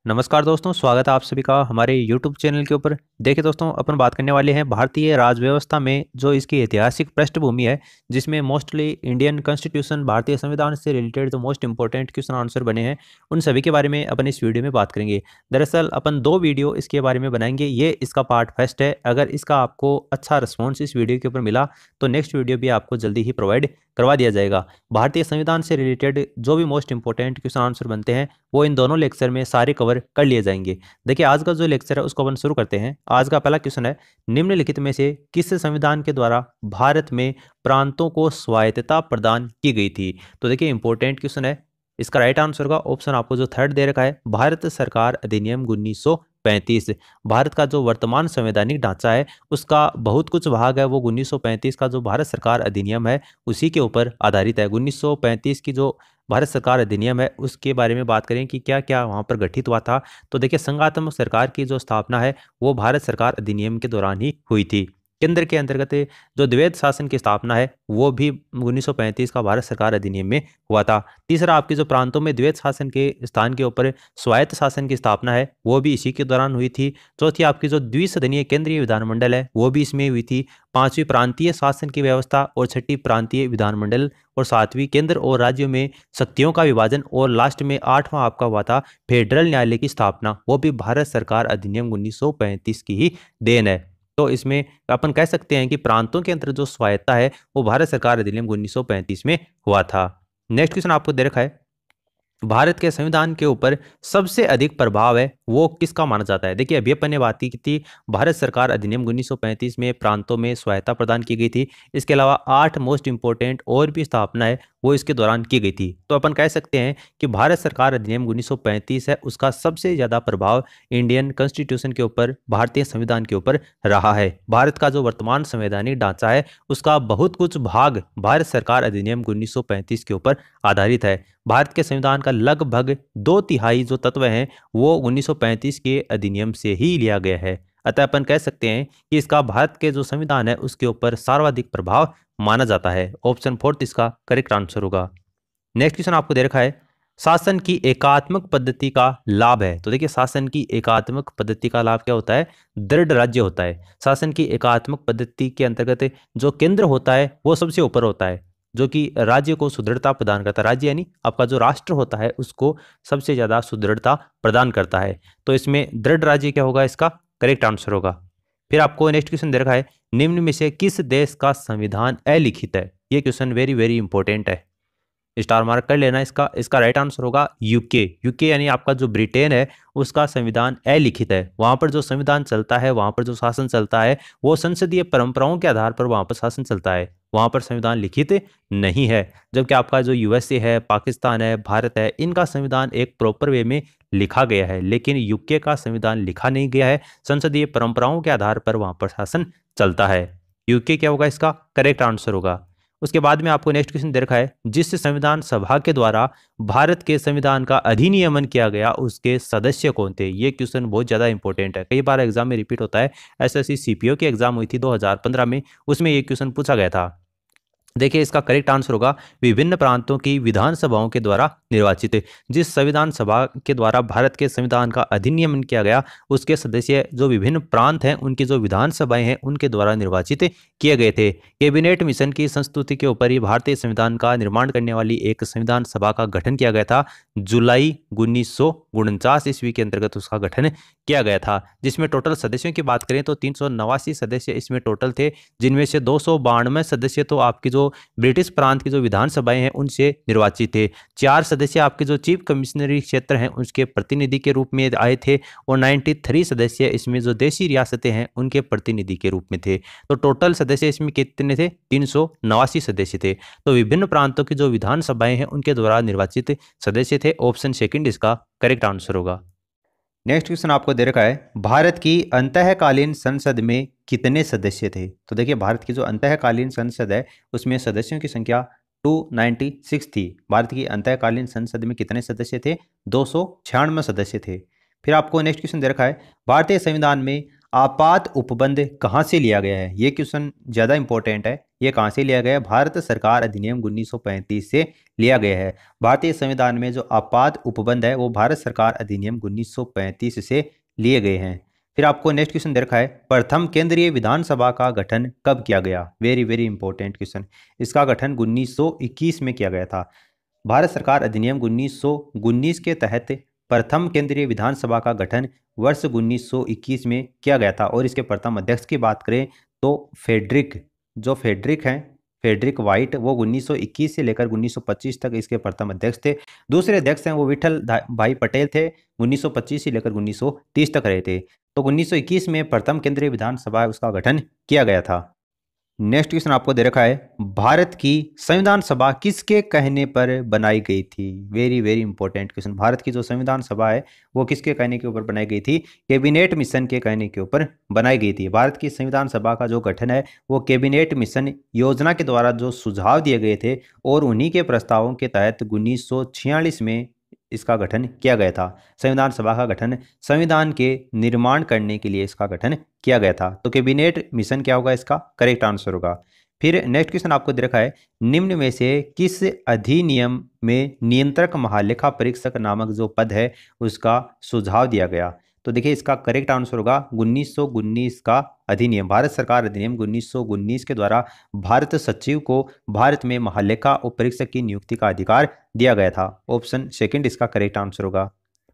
नमस्कार दोस्तों, स्वागत है आप सभी का हमारे YouTube चैनल के ऊपर। देखिए दोस्तों, अपन बात करने वाले हैं भारतीय राज व्यवस्था में जो इसकी ऐतिहासिक पृष्ठभूमि है, जिसमें मोस्टली इंडियन कॉन्स्टिट्यूशन, भारतीय संविधान से रिलेटेड जो मोस्ट इंपॉर्टेंट क्वेश्चन आंसर बने हैं, उन सभी के बारे में अपन इस वीडियो में बात करेंगे। दरअसल अपन दो वीडियो इसके बारे में बनाएंगे, ये इसका पार्ट फर्स्ट है। अगर इसका आपको अच्छा रिस्पॉन्स इस वीडियो के ऊपर मिला तो नेक्स्ट वीडियो भी आपको जल्दी ही प्रोवाइड करवा दिया जाएगा। भारतीय संविधान से रिलेटेड जो भी मोस्ट इंपॉर्टेंट क्वेश्चन आंसर बनते हैं वो इन दोनों लेक्चर में सारे कवर कर लिए जाएंगे। देखिए, आज का जो लेक्चर है उसको अपन शुरू करते हैं। आज का पहला क्वेश्चन है, निम्नलिखित में से किस संविधान के द्वारा भारत में प्रांतों को स्वायत्तता प्रदान की गई थी? तो देखिए, इंपॉर्टेंट क्वेश्चन है। इसका राइट आंसर होगा ऑप्शन आपको जो थर्ड दे रखा है, भारत सरकार अधिनियम 1935। भारत का जो वर्तमान संवैधानिक ढांचा है उसका बहुत कुछ भाग है वो 1935 का जो भारत सरकार अधिनियम है उसी के ऊपर आधारित है। 1935 की जो भारत सरकार अधिनियम है उसके बारे में बात करें कि क्या क्या वहां पर गठित हुआ था, तो देखिए, संघात्मक सरकार की जो स्थापना है वो भारत सरकार अधिनियम के दौरान ही हुई थी। केंद्र के अंतर्गत जो द्वैध शासन की स्थापना है वो भी 1935 का भारत सरकार अधिनियम में हुआ था। तीसरा, आपके जो प्रांतों में द्वैध शासन के स्थान के ऊपर स्वायत्त शासन की स्थापना है वो भी इसी के दौरान हुई थी। चौथी, आपकी जो द्विसदनीय केंद्रीय विधानमंडल है वो भी इसमें हुई थी। पांचवी, प्रांतीय शासन की व्यवस्था, और छठी, प्रांतीय विधानमंडल, और सातवीं, केंद्र और राज्यों में शक्तियों का विभाजन, और लास्ट में आठवां आपका हुआ था फेडरल न्यायालय की स्थापना, वो भी भारत सरकार अधिनियम 1935 की ही देन है। तो इसमें अपन कह सकते हैं कि प्रांतों के अंदर जो स्वायत्ता है वो भारत सरकार अधिनियम 1935 में हुआ था। नेक्स्ट क्वेश्चन आपको दे रखा है, भारत के संविधान के ऊपर सबसे अधिक प्रभाव है वो किसका माना जाता है? देखिए, अभी अपन ने बात की थी भारत सरकार अधिनियम 1935 में प्रांतों में स्वायत्ता प्रदान की गई थी। इसके अलावा 8 मोस्ट इंपोर्टेंट और भी स्थापना है वो इसके दौरान की गई थी। तो अपन कह सकते हैं कि भारत सरकार अधिनियम 1935 है उसका सबसे ज्यादा प्रभाव इंडियन कॉन्स्टिट्यूशन के ऊपर, भारतीय संविधान के ऊपर रहा है। भारत का जो वर्तमान संवैधानिक ढांचा है उसका बहुत कुछ भाग भारत सरकार अधिनियम 1935 के ऊपर आधारित है। भारत के संविधान का लगभग 2/3 जो तत्व हैं वो 1935 के अधिनियम से ही लिया गया है। अतः अपन कह सकते हैं कि इसका भारत के जो संविधान है उसके ऊपर सर्वाधिक प्रभाव माना जाता है। ऑप्शन फोर्थ इसका करेक्ट आंसर होगा। नेक्स्ट क्वेश्चन आपको दे रखा है, शासन की एकात्मक पद्धति का लाभ है। तो देखिए, शासन की एकात्मक पद्धति का लाभ क्या होता है? दृढ़ राज्य होता है। शासन की एकात्मक पद्धति के अंतर्गत जो केंद्र होता है वो सबसे ऊपर होता है, जो कि राज्य को सुदृढ़ता प्रदान करता है। राज्य यानी आपका जो राष्ट्र होता है उसको सबसे ज्यादा सुदृढ़ता प्रदान करता है। तो इसमें दृढ़ राज्य क्या होगा? इसका करेक्ट आंसर होगा। फिर आपको नेक्स्ट क्वेश्चन दे रखा है, निम्न में से किस देश का संविधान अलिखित है? ये क्वेश्चन वेरी वेरी इंपॉर्टेंट है, स्टार मार्क कर लेना। इसका इसका राइट आंसर होगा यूके। यूके यानी आपका जो ब्रिटेन है उसका संविधान अलिखित है। वहां पर जो संविधान चलता है, वहां पर जो शासन चलता है वो संसदीय परंपराओं के आधार पर वहां पर शासन चलता है, वहां पर संविधान लिखित नहीं है। जबकि आपका जो यूएसए है, पाकिस्तान है, भारत है, इनका संविधान एक प्रॉपर वे में लिखा गया है, लेकिन यूके का संविधान लिखा नहीं गया है। संसदीय परंपराओं के आधार पर वहां पर शासन चलता है। यूके क्या होगा? इसका करेक्ट आंसर होगा। उसके बाद में आपको नेक्स्ट क्वेश्चन दे रखा है, जिस संविधान सभा के द्वारा भारत के संविधान का अधिनियमन किया गया उसके सदस्य कौन थे? ये क्वेश्चन बहुत ज्यादा इंपॉर्टेंट है, कई बार एग्जाम में रिपीट होता है। एसएससी सीपीओ की एग्जाम हुई थी 2015 में, उसमें ये क्वेश्चन पूछा गया था। देखिए, इसका करेक्ट आंसर होगा विभिन्न प्रांतों की विधानसभाओं के द्वारा निर्वाचित। जिस संविधान सभा के द्वारा भारत के संविधान का अधिनियमन किया गया उसके सदस्य जो विभिन्न प्रांत हैं उनकी जो विधानसभाएं हैं उनके द्वारा निर्वाचित किए गए थे। कैबिनेट मिशन की संस्तुति के ऊपर ही भारतीय संविधान का निर्माण करने वाली एक संविधान सभा का गठन किया गया था। जुलाई 1949 ईस्वी के अंतर्गत उसका गठन किया गया था, जिसमें टोटल सदस्यों की बात करें तो 389 सदस्य इसमें टोटल थे, जिनमें से 292 सदस्य तो आपकी जो ब्रिटिश प्रांत की जो विधानसभाएं हैं उनसे निर्वाचित थे। 4 सदस्य आपके जो चीफ कमिश्नरी क्षेत्र हैं उसके प्रतिनिधि के रूप में आए थे, और 93 सदस्य इसमें जो देशी रियासतें हैं उनके प्रतिनिधि के रूप में थे। तो टोटल सदस्य इसमें कितने थे? 389 सदस्य थे। तो विभिन्न प्रांतों की जो विधानसभाएं हैं उनके द्वारा निर्वाचित सदस्य थे। ऑप्शन सेकंड इसका करेक्ट आंसर होगा। नेक्स्ट क्वेश्चन आपको दे रखा है, भारत की अंतःकालीन संसद में कितने सदस्य थे? तो देखिए, भारत की जो अंतःकालीन संसद है उसमें सदस्यों की संख्या 296 थी। भारत की अंतःकालीन संसद में कितने सदस्य थे? 296 सदस्य थे। फिर आपको नेक्स्ट क्वेश्चन दे रखा है, भारतीय संविधान में आपात उपबंध कहाँ से लिया गया है? ये क्वेश्चन ज़्यादा इंपॉर्टेंट है। ये कहाँ से लिया गया है? भारत सरकार अधिनियम 1935 से लिया गया है। भारतीय संविधान में जो आपात उपबंध है वो भारत सरकार अधिनियम 1935 से लिए गए हैं। फिर आपको नेक्स्ट क्वेश्चन दे रखा है, प्रथम केंद्रीय विधानसभा का गठन कब किया गया? Very very important question. इसका गठन 1921 में किया गया था। भारत सरकार अधिनियम 1919 के तहत प्रथम केंद्रीय विधानसभा का गठन वर्ष 1921 में किया गया था। और इसके प्रथम अध्यक्ष की बात करें तो फेडरिक वाइट, वो 1921 से लेकर 1925 तक इसके प्रथम अध्यक्ष थे। दूसरे अध्यक्ष हैं वो विठल भाई पटेल थे, 1925 से लेकर 1930 तक रहे थे। तो 1921 में प्रथम केंद्रीय विधानसभा उसका गठन किया गया था। नेक्स्ट क्वेश्चन आपको दे रखा है, भारत की संविधान सभा किसके कहने पर बनाई गई थी? Very very important question. Bharat की जो संविधान सभा है वो किसके कहने के ऊपर बनाई गई थी? कैबिनेट मिशन के कहने के ऊपर बनाई गई थी। भारत की संविधान सभा का जो गठन है वो कैबिनेट मिशन योजना के द्वारा जो सुझाव दिए गए थे और उन्हीं के प्रस्तावों के तहत 1946 में इसका गठन किया गया था। संविधान सभा का गठन संविधान के निर्माण करने के लिए इसका गठन किया गया था। तो कैबिनेट मिशन क्या होगा? इसका करेक्ट आंसर होगा। फिर नेक्स्ट क्वेश्चन आपको दे रखा है, निम्न में से किस अधिनियम में नियंत्रक महालेखा परीक्षक नामक जो पद है उसका सुझाव दिया गया? तो देखिए इसका करेक्ट आंसर होगा 1919 का अधिनियम। भारत सरकार अधिनियम 1919 के द्वारा भारत सचिव को भारत में महालेखा और परीक्षक की नियुक्ति का अधिकार दिया गया था। ऑप्शन सेकंड इसका करेक्ट आंसर होगा।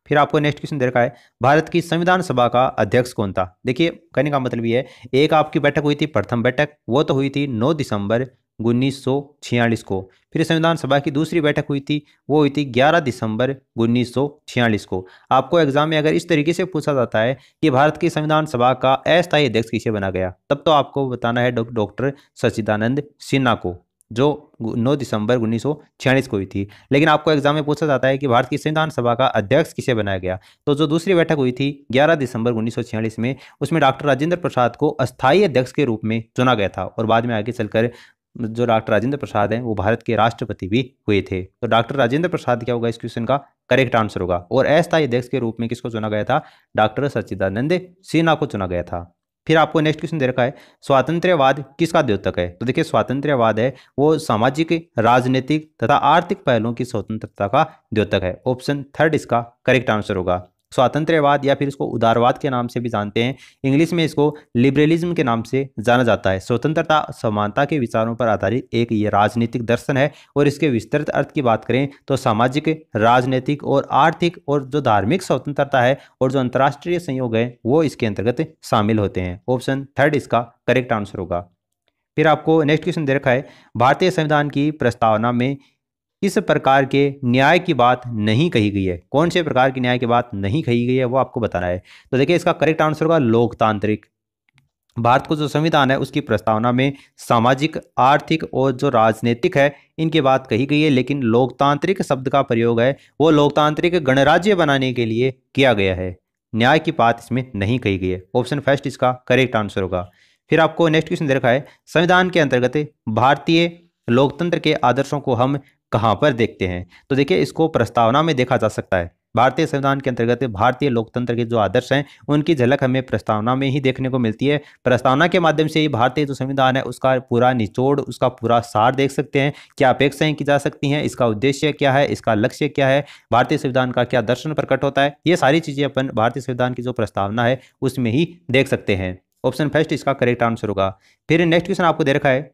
फिर आपको नेक्स्ट क्वेश्चन दे रखा है, भारत की संविधान सभा का अध्यक्ष कौन था? देखिए कहने का मतलब ये है, एक आपकी बैठक हुई थी प्रथम बैठक, वो तो हुई थी 9 दिसंबर 1946 को। फिर संविधान सभा की दूसरी बैठक हुई थी, वो हुई थी 11 दिसंबर 1946 को। आपको एग्जाम में अगर इस तरीके से पूछा जाता है कि भारत की संविधान सभा का अस्थायी अध्यक्ष किसे बना गया, तब तो आपको बताना है डॉक्टर सच्चिदानंद सिन्हा को, जो 9 दिसंबर 1946 को हुई थी। लेकिन आपको एग्जाम में पूछा जाता है कि भारत की संविधान सभा का अध्यक्ष किसे बनाया गया, तो जो दूसरी बैठक हुई थी 11 दिसंबर 1946 में, उसमें डॉक्टर राजेंद्र प्रसाद को अस्थायी अध्यक्ष के रूप में चुना गया था। और बाद में आगे चलकर जो डॉक्टर राजेंद्र प्रसाद हैं वो भारत के राष्ट्रपति भी हुए थे। तो डॉक्टर राजेंद्र प्रसाद क्या होगा? इस क्वेश्चन का करेक्ट आंसर होगा। और अस्थायी अध्यक्ष के रूप में किसको चुना गया था? डॉक्टर सच्चिदानंद सिन्हा को चुना गया था। फिर आपको नेक्स्ट क्वेश्चन दे रखा है, स्वातंत्र्यवाद किसका द्योतक है? तो देखिए स्वातंत्र्यवाद है वो सामाजिक, राजनीतिक तथा आर्थिक पहलुओं की स्वतंत्रता का द्योतक है। ऑप्शन थर्ड इसका करेक्ट आंसर होगा। स्वातंत्र्यवाद या फिर इसको उदारवाद के नाम से भी जानते हैं, इंग्लिश में इसको लिबरलिज्म के नाम से जाना जाता है। स्वतंत्रता समानता के विचारों पर आधारित एक ये राजनीतिक दर्शन है। और इसके विस्तृत अर्थ की बात करें तो सामाजिक, राजनीतिक और आर्थिक और जो धार्मिक स्वतंत्रता है और जो अंतर्राष्ट्रीय संयोग है वो इसके अंतर्गत शामिल होते हैं। ऑप्शन थर्ड इसका करेक्ट आंसर होगा। फिर आपको नेक्स्ट क्वेश्चन दे रखा है, भारतीय संविधान की प्रस्तावना में किस प्रकार के न्याय की बात नहीं कही गई है? कौन से प्रकार की न्याय की बात नहीं कही गई है वो आपको बताना है। तो देखिए इसका करेक्ट आंसर होगा लोकतांत्रिक। भारत को जो संविधान है उसकी प्रस्तावना में सामाजिक, आर्थिक और जो राजनीतिक है इनकी बात कही गई है, लेकिन लोकतांत्रिक शब्द का प्रयोग है वो लोकतांत्रिक गणराज्य बनाने के लिए किया गया है। न्याय की बात इसमें नहीं कही गई है। ऑप्शन फर्स्ट इसका करेक्ट आंसर होगा। फिर आपको नेक्स्ट क्वेश्चन दे रखा है, संविधान के अंतर्गत भारतीय लोकतंत्र के आदर्शों को हम कहाँ पर देखते हैं? तो देखिए इसको प्रस्तावना में देखा जा सकता है। भारतीय संविधान के अंतर्गत भारतीय लोकतंत्र के जो आदर्श हैं उनकी झलक हमें प्रस्तावना में ही देखने को मिलती है। प्रस्तावना के माध्यम से ही भारतीय जो संविधान है उसका पूरा निचोड़, उसका पूरा सार देख सकते हैं। क्या अपेक्षाएं की जा सकती हैं, इसका उद्देश्य क्या है, इसका लक्ष्य क्या है, भारतीय संविधान का क्या दर्शन प्रकट होता है, ये सारी चीजें अपन भारतीय संविधान की जो प्रस्तावना है उसमें ही देख सकते हैं। ऑप्शन फर्स्ट इसका करेक्ट आंसर होगा। फिर नेक्स्ट क्वेश्चन आपको दे रखा है,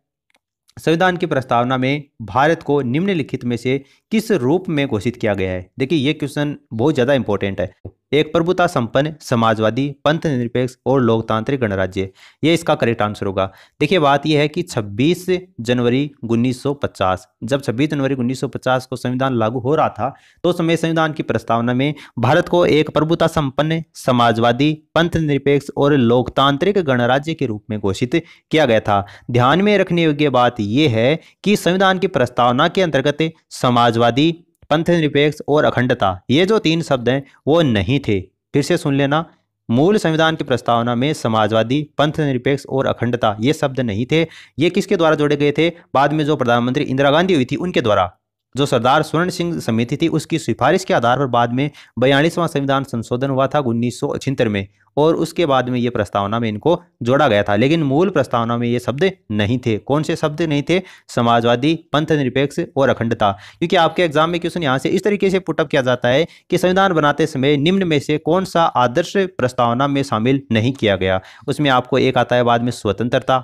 संविधान की प्रस्तावना में भारत को निम्नलिखित में से किस रूप में घोषित किया गया है? देखिए ये क्वेश्चन बहुत ज्यादा इंपॉर्टेंट है। एक प्रभुता संपन्न, समाजवादी, पंथ निरपेक्ष और लोकतांत्रिक गणराज्य, ये इसका करेक्ट आंसर होगा। देखिए बात यह है कि 26 जनवरी 1950, जब 26 जनवरी 1950 को संविधान लागू हो रहा था तो समय संविधान की प्रस्तावना में भारत को एक प्रभुता संपन्न, समाजवादी, पंथ निरपेक्ष और लोकतांत्रिक गणराज्य के रूप में घोषित किया गया था। ध्यान में रखने योग्य बात यह है कि संविधान की प्रस्तावना के अंतर्गत समाजवादी, पंथ निरपेक्ष और अखंडता, ये जो तीन शब्द हैं वो नहीं थे। फिर से सुन लेना, मूल संविधान की प्रस्तावना में समाजवादी, पंथ निरपेक्ष और अखंडता ये शब्द नहीं थे। ये किसके द्वारा जोड़े गए थे? बाद में जो प्रधानमंत्री इंदिरा गांधी हुई थी उनके द्वारा। जो सरदार स्वर्ण सिंह समिति थी उसकी सिफारिश के आधार पर बाद में 42वां संविधान संशोधन हुआ था 1976 में, और उसके बाद में ये प्रस्तावना में इनको जोड़ा गया था। लेकिन मूल प्रस्तावना में ये शब्द नहीं थे। कौन से शब्द नहीं थे? समाजवादी, पंथ निरपेक्ष और अखंडता। क्योंकि आपके एग्जाम में क्वेश्चन यहाँ से इस तरीके से पुटअप किया जाता है कि संविधान बनाते समय निम्न में से कौन सा आदर्श प्रस्तावना में शामिल नहीं किया गया। उसमें आपको एक आता है बाद में स्वतंत्रता,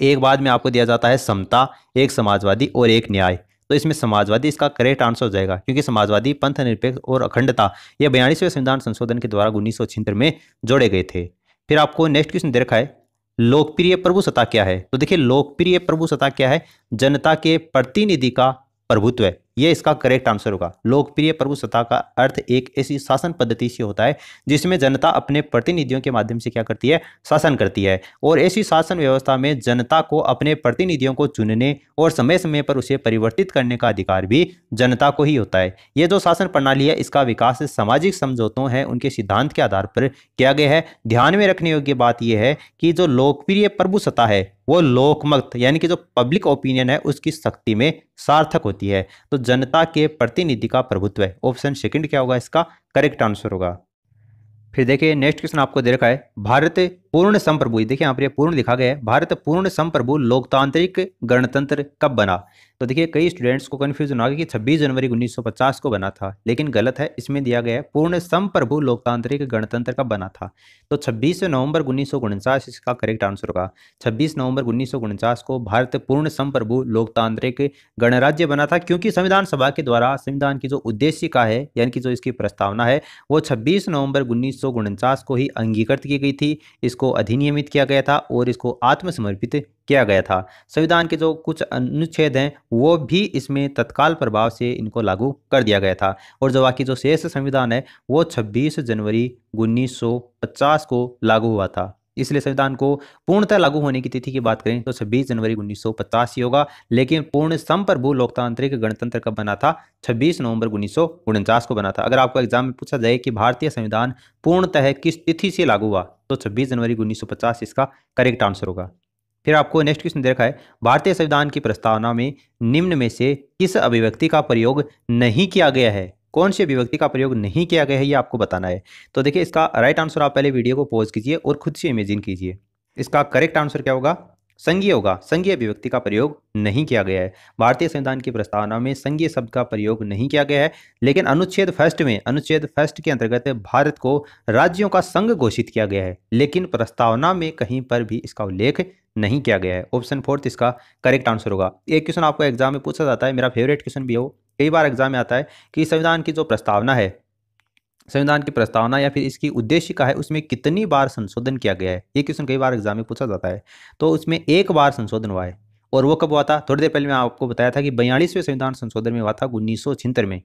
एक बाद में आपको दिया जाता है समता, एक समाजवादी और एक न्याय। तो इसमें समाजवादी इसका करेक्ट आंसर हो जाएगा, क्योंकि समाजवादी, पंथ निरपेक्ष और अखंडता ये 42वें संविधान संशोधन के द्वारा 1976 में जोड़े गए थे। फिर आपको नेक्स्ट क्वेश्चन दे रखा है, लोकप्रिय प्रभुसत्ता क्या है? तो देखिए, लोकप्रिय प्रभुसत्ता क्या है? जनता के प्रतिनिधि का प्रभुत्व है, ये इसका करेक्ट आंसर होगा। लोकप्रिय प्रभुसत्ता का अर्थ एक ऐसी शासन पद्धति से होता है जिसमें जनता अपने प्रतिनिधियों के माध्यम से क्या करती है? शासन करती है। और ऐसी शासन व्यवस्था में जनता को अपने प्रतिनिधियों को चुनने और समय समय पर उसे परिवर्तित करने का अधिकार भी जनता को ही होता है। ये जो शासन प्रणाली है इसका विकास सामाजिक समझौतों है उनके सिद्धांत के आधार पर किया गया है। ध्यान में रखने योग्य बात यह है कि जो लोकप्रिय प्रभुसत्ता है वो लोकमत यानी कि जो पब्लिक ओपिनियन है उसकी शक्ति में सार्थक होती है। तो जनता के प्रतिनिधि का प्रभुत्व है। ऑप्शन सेकंड क्या होगा? इसका करेक्ट आंसर होगा। फिर देखिए नेक्स्ट क्वेश्चन आपको दे रखा है, भारत पूर्ण संप्रभु, देखिए यहाँ पर पूर्ण लिखा गया है, भारत पूर्ण संप्रभु लोकतांत्रिक गणतंत्र कब बना? तो देखिए कई स्टूडेंट्स को कंफ्यूजन आ गया कि 26 जनवरी 1950 को बना था, लेकिन गलत है। इसमें दिया गया है पूर्ण संप्रभु लोकतांत्रिक गणतंत्र कब बना था? तो 26 नवंबर 1949 इसका करेक्ट आंसर होगा। 26 नवंबर 1949 को भारत पूर्ण संप्रभु लोकतांत्रिक गणराज्य बना था, क्योंकि संविधान सभा के द्वारा संविधान की जो उद्देशिका है यानी कि जो इसकी प्रस्तावना है वो 26 नवंबर 1949 को ही अंगीकृत की गई थी। इसको अधिनियमित किया गया था और इसको आत्मसमर्पित किया गया था। संविधान के जो कुछ अनुच्छेद हैं वो भी इसमें तत्काल प्रभाव से इनको लागू कर दिया गया था, और जो बाकी जो शेष संविधान है वो 26 जनवरी 1950 को लागू हुआ था। इसलिए संविधान को पूर्णतः लागू होने की तिथि की बात करें तो 26 जनवरी 1950 ही होगा, लेकिन पूर्ण संप्रभु लोकतांत्रिक गणतंत्र कब बना था? 26 नवंबर 1949 को बना था। अगर आपको एग्जाम में पूछा जाए कि भारतीय संविधान पूर्णतः किस तिथि से लागू हुआ तो 26 जनवरी 1950 इसका करेक्ट आंसर होगा। फिर आपको नेक्स्ट क्वेश्चन देखा है, भारतीय संविधान की प्रस्तावना में निम्न में से किस अभिव्यक्ति का प्रयोग नहीं किया गया है? कौन सी अभिव्यक्ति का प्रयोग नहीं किया गया है ये आपको बताना है। तो देखिए इसका राइट आंसर आप पहले वीडियो को पॉज कीजिए और खुद से इमेजिन कीजिए। इसका करेक्ट आंसर क्या होगा? संघीय होगा। संघीय अभिव्यक्ति का प्रयोग नहीं किया गया है। भारतीय संविधान की प्रस्तावना में संघीय शब्द का प्रयोग नहीं किया गया है, लेकिन अनुच्छेद फर्स्ट के अंतर्गत भारत को राज्यों का संघ घोषित किया गया है, लेकिन प्रस्तावना में कहीं पर भी इसका उल्लेख नहीं किया गया है। ऑप्शन फोर्थ इसका करेक्ट आंसर होगा। एक क्वेश्चन आपको एग्जाम में पूछा जाता है, मेरा फेवरेट क्वेश्चन भी हो, कई बार एग्जाम में आता है कि संविधान की जो प्रस्तावना है, संविधान की प्रस्तावना या फिर इसकी उद्देशिका है उसमें कितनी बार संशोधन किया गया है। ये क्वेश्चन कई बार एग्जाम में पूछा जाता है। तो उसमें एक बार संशोधन हुआ है, और वो कब हुआ था? थोड़ी देर पहले मैं आपको बताया था कि 42वें संविधान संशोधन में हुआ था 1976 में,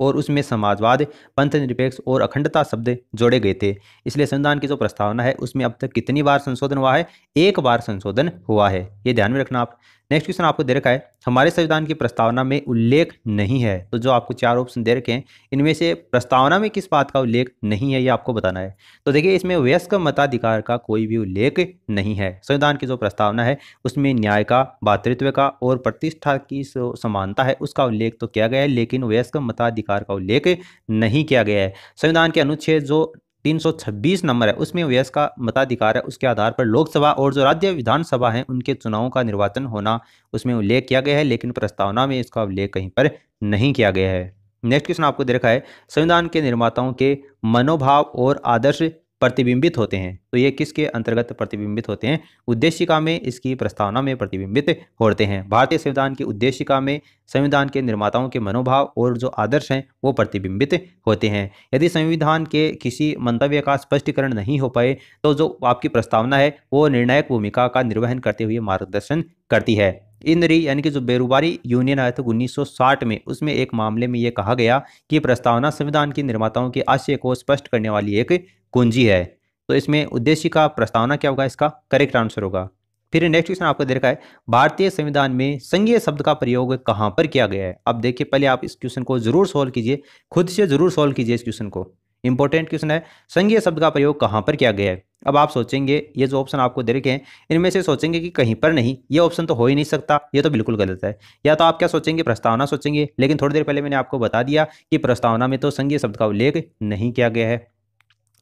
और उसमें समाजवाद, पंथ निरपेक्ष और अखंडता शब्द जोड़े गए थे। इसलिए संविधान की जो प्रस्तावना है उसमें अब तक कितनी बार संशोधन हुआ है? एक बार संशोधन हुआ है, ये ध्यान में रखना आप। नेक्स्ट क्वेश्चन आपको दे रखा है, हमारे संविधान की प्रस्तावना में उल्लेख नहीं है। तो जो आपको 4 ऑप्शन दे रखे हैं इनमें से प्रस्तावना में किस बात का उल्लेख नहीं है ये आपको बताना है। तो देखिए इसमें वयस्क मताधिकार का कोई भी उल्लेख नहीं है। संविधान की जो प्रस्तावना है उसमें न्याय का, भातृत्व का और प्रतिष्ठा की समानता है उसका उल्लेख तो किया गया है, लेकिन वयस्क मताधिकार का उल्लेख नहीं किया गया है। संविधान के अनुच्छेद जो 326 नंबर है उसमें वयस्क का मताधिकार है, उसके आधार पर लोकसभा और जो राज्य विधानसभा है उनके चुनावों का निर्वाचन होना उसमें उल्लेख किया गया है, लेकिन प्रस्तावना में इसका उल्लेख कहीं पर नहीं किया गया है। नेक्स्ट क्वेश्चन आपको दे रखा है, संविधान के निर्माताओं के मनोभाव और आदर्श प्रतिबिंबित होते हैं। तो ये किसके अंतर्गत प्रतिबिंबित होते हैं? उद्देशिका में, इसकी प्रस्तावना में प्रतिबिंबित होते हैं। भारतीय संविधान की उद्देशिका में संविधान के निर्माताओं के मनोभाव और जो आदर्श हैं वो प्रतिबिंबित होते हैं। यदि संविधान के किसी मंतव्य का स्पष्टीकरण नहीं हो पाए तो जो आपकी प्रस्तावना है वो निर्णायक भूमिका का निर्वहन करते हुए मार्गदर्शन करती है। इंदरी यानी कि जो बेरुबारी यूनियन आया था 1960 में, उसमें एक मामले में ये कहा गया कि प्रस्तावना संविधान के निर्माताओं के आशय को स्पष्ट करने वाली एक कुंजी है। तो इसमें उद्देशिका प्रस्तावना क्या होगा? इसका करेक्ट आंसर होगा। फिर नेक्स्ट क्वेश्चन आपको दे रखा है, भारतीय संविधान में संघीय शब्द का प्रयोग कहाँ पर किया गया है? अब देखिए पहले आप इस क्वेश्चन को जरूर सॉल्व कीजिए, खुद से जरूर सॉल्व कीजिए इस क्वेश्चन को। इंपॉर्टेंट क्वेश्चन है, संघीय शब्द का प्रयोग कहाँ पर किया गया है। अब आप सोचेंगे ये जो ऑप्शन आपको दे रखे हैं इनमें से सोचेंगे कि कहीं पर नहीं, ये ऑप्शन तो हो ही नहीं सकता, ये तो बिल्कुल गलत है। या तो आप क्या सोचेंगे, प्रस्तावना सोचेंगे, लेकिन थोड़ी देर पहले मैंने आपको बता दिया कि प्रस्तावना में तो संघीय शब्द का उल्लेख नहीं किया गया है।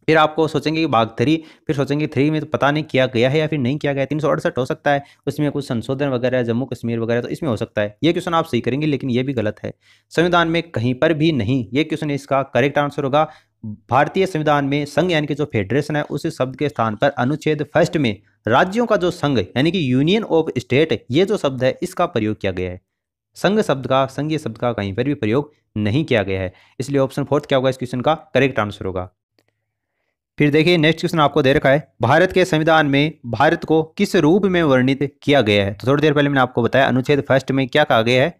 फिर आपको सोचेंगे कि भाग 3, फिर सोचेंगे 3 में तो पता नहीं किया गया है या फिर नहीं किया गया है। 368 हो सकता है, उसमें कुछ संशोधन वगैरह जम्मू कश्मीर वगैरह, तो इसमें हो सकता है। ये क्वेश्चन आप सही करेंगे, लेकिन ये भी गलत है। संविधान में कहीं पर भी नहीं, ये क्वेश्चन इसका करेक्ट आंसर होगा। भारतीय संविधान में संघ यानी कि जो फेडरेशन है उस शब्द के स्थान पर अनुच्छेद 1 में राज्यों का जो संघ यानी कि यूनियन ऑफ स्टेट, ये जो शब्द है इसका प्रयोग किया गया है। संघ शब्द का, संघीय शब्द का कहीं पर भी प्रयोग नहीं किया गया है, इसलिए ऑप्शन 4 क्या होगा इस क्वेश्चन का करेक्ट आंसर होगा। फिर देखिए नेक्स्ट क्वेश्चन आपको दे रखा है, भारत के संविधान में भारत को किस रूप में वर्णित किया गया है। तो थोड़ी देर पहले मैंने आपको बताया अनुच्छेद 1 में क्या कहा गया है,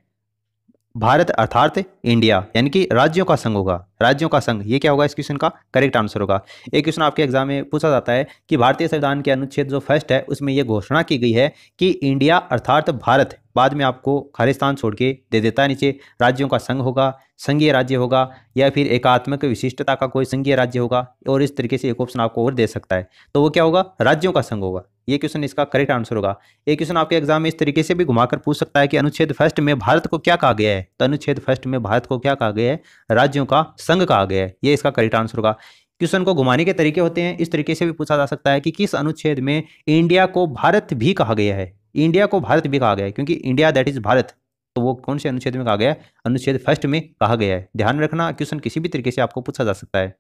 भारत अर्थात इंडिया यानी कि राज्यों का संघ होगा, राज्यों का संघ, ये क्या होगा इस क्वेश्चन का करेक्ट आंसर होगा। एक क्वेश्चन आपके एग्जाम में पूछा जाता है कि भारतीय संविधान के अनुच्छेद जो 1 है उसमें यह घोषणा की गई है कि इंडिया अर्थात भारत, बाद में आपको खालिस्तान छोड़ के दे देता है नीचे, राज्यों का संघ होगा, संघीय राज्य होगा, या फिर एकात्मक विशिष्टता का कोई संघीय राज्य होगा, और इस तरीके से एक ऑप्शन आपको और दे सकता है, तो वो क्या होगा, राज्यों का संघ होगा। ये क्वेश्चन इसका करेक्ट आंसर होगा। एक क्वेश्चन आपके एग्जाम में इस तरीके से भी घुमाकर पूछ सकता है कि अनुच्छेद 1 में भारत को क्या कहा गया है। तो अनुच्छेद 1 में भारत को क्या कहा गया है, राज्यों का संघ कहा गया है, ये इसका करेक्ट आंसर होगा। क्वेश्चन को घुमाने के तरीके होते हैं, इस तरीके से भी पूछा जा सकता है कि किस अनुच्छेद में इंडिया को भारत भी कहा गया है। इंडिया को भारत भी कहा गया है क्योंकि इंडिया दैट इज भारत, तो वो कौन से अनुच्छेद में कहा गया है, अनुच्छेद 1 में कहा गया है। ध्यान में रखना, क्वेश्चन किसी भी तरीके से आपको पूछा जा सकता है।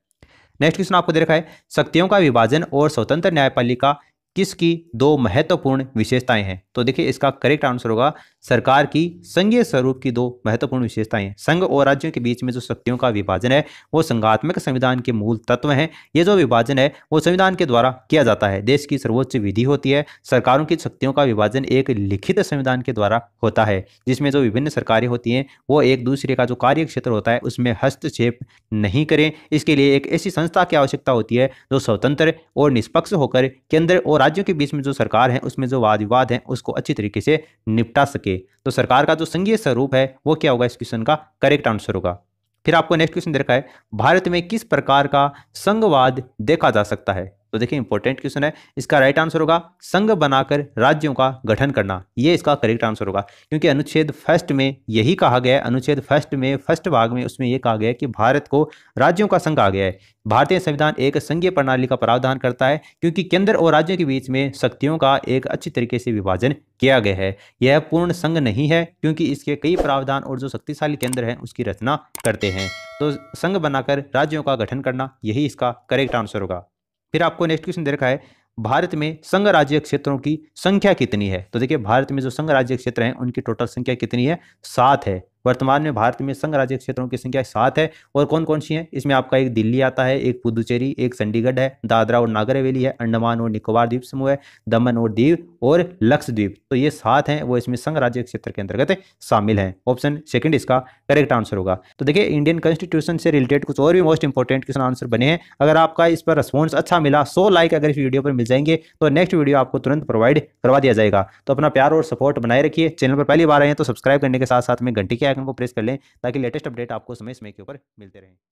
नेक्स्ट क्वेश्चन आपको दे रखा है, शक्तियों का विभाजन और स्वतंत्र न्यायपालिका किसकी दो महत्वपूर्ण विशेषताएं हैं। तो देखिए इसका करेक्ट आंसर होगा, सरकार की संघीय स्वरूप की दो महत्वपूर्ण विशेषताएं हैं। संघ और राज्यों के बीच में जो शक्तियों का विभाजन है वो संघात्मक संविधान के मूल तत्व हैं। ये जो विभाजन है वो संविधान के द्वारा किया जाता है, देश की सर्वोच्च विधि होती है। सरकारों की शक्तियों का विभाजन एक लिखित संविधान के द्वारा होता है, जिसमें जो विभिन्न सरकारें होती हैं वो एक दूसरे का जो कार्य क्षेत्र होता है उसमें हस्तक्षेप नहीं करें। इसके लिए एक ऐसी संस्था की आवश्यकता होती है जो स्वतंत्र और निष्पक्ष होकर केंद्र और राज्यों के बीच में जो सरकार है उसमें जो वाद विवाद है उसको अच्छी तरीके से निपटा सके। तो सरकार का जो संघीय स्वरूप है वो क्या होगा, इस क्वेश्चन का करेक्ट आंसर होगा। फिर आपको नेक्स्ट क्वेश्चन दे रखा है, भारत में किस प्रकार का संघवाद देखा जा सकता है। तो देखिए इंपॉर्टेंट क्वेश्चन है, इसका राइट आंसर होगा संघ बनाकर राज्यों का गठन करना, ये इसका करेक्ट आंसर होगा। क्योंकि अनुच्छेद 1 में यही कहा गया है, अनुच्छेद 1 में फर्स्ट भाग में उसमें यह कहा गया है कि भारत को राज्यों का संघ कहा गया है। भारतीय संविधान एक संघीय प्रणाली का प्रावधान करता है क्योंकि केंद्र और राज्यों के बीच में शक्तियों का एक अच्छी तरीके से विभाजन किया गया है। यह पूर्ण संघ नहीं है क्योंकि इसके कई प्रावधान और जो शक्तिशाली केंद्र हैं उसकी रचना करते हैं। तो संघ बनाकर राज्यों का गठन करना यही इसका करेक्ट आंसर होगा। फिर आपको नेक्स्ट क्वेश्चन दे रखा है, भारत में संघ राज्य क्षेत्रों की संख्या कितनी है। तो देखिए भारत में जो संघ राज्य क्षेत्र हैं उनकी टोटल संख्या कितनी है, 7 है। वर्तमान में भारत में संघ राज्य क्षेत्रों की संख्या 7 है। और कौन कौन सी है, इसमें आपका एक दिल्ली आता है, एक पुदुचेरी, एक चंडीगढ़ है, दादरा और नागर हवेली है, अंडमान और निकोबार द्वीप समूह है, दमन और दीव और लक्षद्वीप। तो ये 7 हैं, वो इसमें संघ राज्य क्षेत्र के अंतर्गत शामिल हैं। ऑप्शन सेकंड इसका करेक्ट आंसर होगा। तो देखिए इंडियन कॉन्स्टिट्यूशन से रिलेटेड कुछ और भी मोस्ट इंपॉर्टेंट क्वेश्चन आंसर बने हैं। अगर आपका इस पर रिस्पॉन्स अच्छा मिला, 100 लाइक अगर इस वीडियो पर मिल जाएंगे तो नेक्स्ट वीडियो आपको तुरंत प्रोवाइड करवा दिया जाएगा। तो अपना प्यार और सपोर्ट बनाए रखिए। चैनल पर पहली बार आए हैं तो सब्सक्राइब करने के साथ साथ में घंटी के आइकन को प्रेस कर लें ताकि लेटेस्ट अपडेट आपको समय समय के ऊपर मिलते रहें।